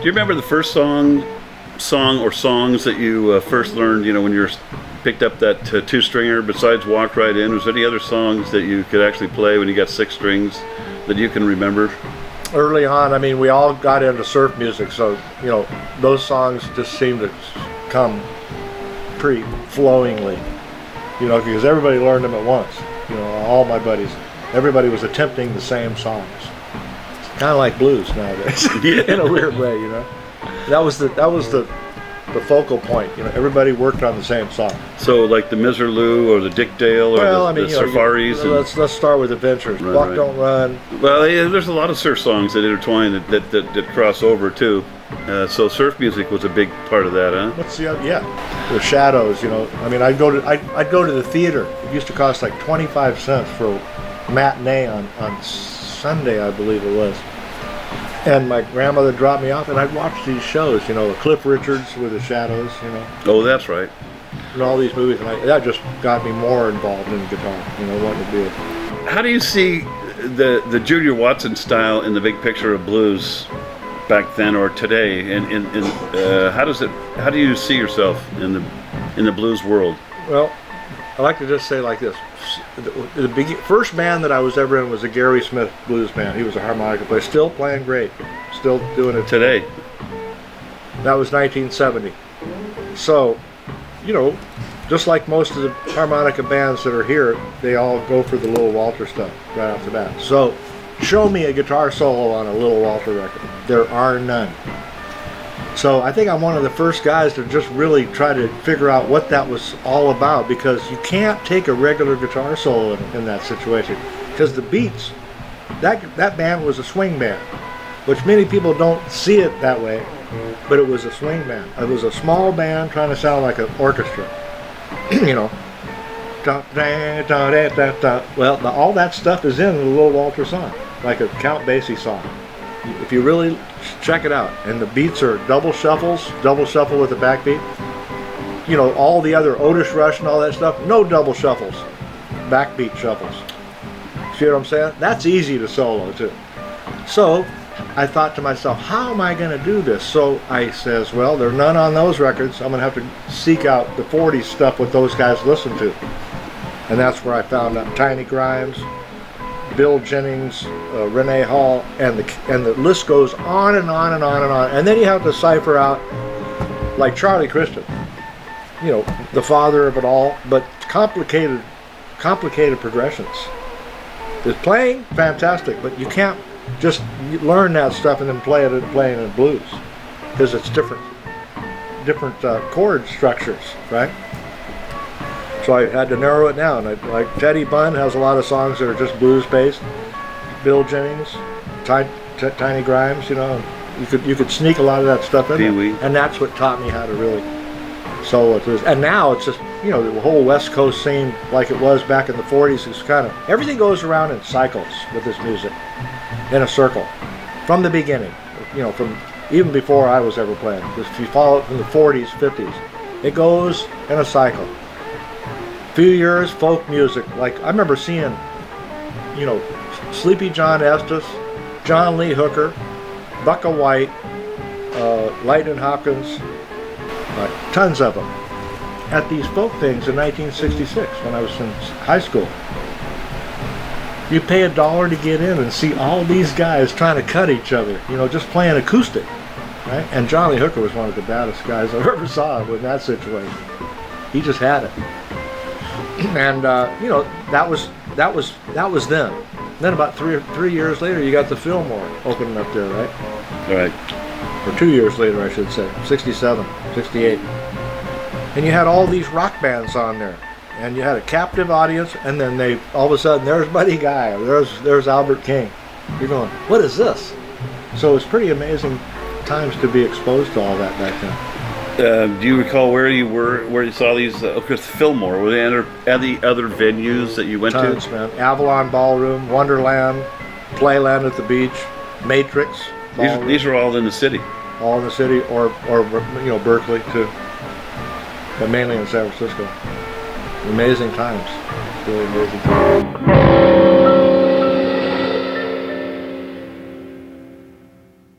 Do you remember the first song or songs that you first learned, when you picked up that two-stringer besides Walk Right In? Was there any other songs that you could actually play when you got 6 strings that you can remember? Early on, I mean, we all got into surf music, so, those songs just seemed to come pretty flowingly, because everybody learned them at once. All my buddies, everybody was attempting the same songs. Kind of like blues nowadays, in a weird way, That was the focal point. Everybody worked on the same song. So like the Miserloo or the Dick Dale or the Safaris. Let's start with Adventures. Right, Walk, right. Don't Run. Well, yeah, there's a lot of surf songs that intertwine that cross over too. So surf music was a big part of that, huh? What's the other? Yeah, the Shadows. I mean, I'd go to the theater. It used to cost like 25 cents for a matinee on Sunday, I believe it was. And my grandmother dropped me off, and I'd watch these shows, Cliff Richards with the Shadows, Oh, that's right. and all these movies, and that just got me more involved in guitar, wanting to do it. How do you see the Junior Watson style in the big picture of blues back then or today? And how do you see yourself in the blues world? Well, I like to just say like this. The first band that I was ever in was a Gary Smith blues band. He was a harmonica player, still playing great, still doing it Today? That was 1970. So, just like most of the harmonica bands that are here, they all go for the Little Walter stuff right off the bat. So, show me a guitar solo on a Little Walter record. There are none. So I think I'm one of the first guys to just really try to figure out what that was all about, because you can't take a regular guitar solo in that situation, because the beats, that band was a swing band, which many people don't see it that way, but it was a swing band. It was a small band trying to sound like an orchestra, Well, all that stuff is in the Little Walter song, like a Count Basie song. If you really check it out, and the beats are double shuffle with the backbeat. All the other Otis Rush and all that stuff, no double shuffles, backbeat shuffles. See what I'm saying? That's easy to solo too. So I thought to myself, how am I going to do this? So I says, well, there are none on those records. I'm going to have to seek out the 40s stuff what those guys listen to. And that's where I found out Tiny Grimes, Bill Jennings, Renee Hall, and the list goes on and on and on and on. And then you have to cipher out, like Charlie Christian, the father of it all, but complicated progressions. The playing, fantastic, but you can't just learn that stuff and then play it in blues, because it's different chord structures, right? So I had to narrow it down. Like Teddy Bunn has a lot of songs that are just blues based. Bill Jennings, Tiny Grimes, you could sneak a lot of that stuff in there. And that's what taught me how to really solo blues. And now it's just, the whole West Coast scene, like it was back in the 40s, is kind of, everything goes around in cycles with this music, in a circle, from the beginning, from even before I was ever playing. If you follow it from the 40s, 50s, it goes in a cycle. Few years, folk music. Like, I remember seeing, Sleepy John Estes, John Lee Hooker, Bucka White, Lightnin' Hopkins, tons of them, at these folk things in 1966 when I was in high school. You pay $1 to get in and see all these guys trying to cut each other, just playing acoustic, right? And John Lee Hooker was one of the baddest guys I've ever saw in that situation. He just had it. And that was then. Then about three years later, you got the Fillmore opening up there, right? Right. Or 2 years later, I should say, 67, 68. And you had all these rock bands on there, and you had a captive audience. And then all of a sudden, there's Buddy Guy, or there's Albert King. You're going, what is this? So it's pretty amazing times to be exposed to all that back then. Do you recall where you saw these? Fillmore. Were there any other venues that you went Tons, to? Man. Avalon Ballroom, Wonderland, Playland at the Beach, Matrix. These are all in the city. All in the city, or Berkeley too, but mainly in San Francisco. Amazing times. Really amazing times.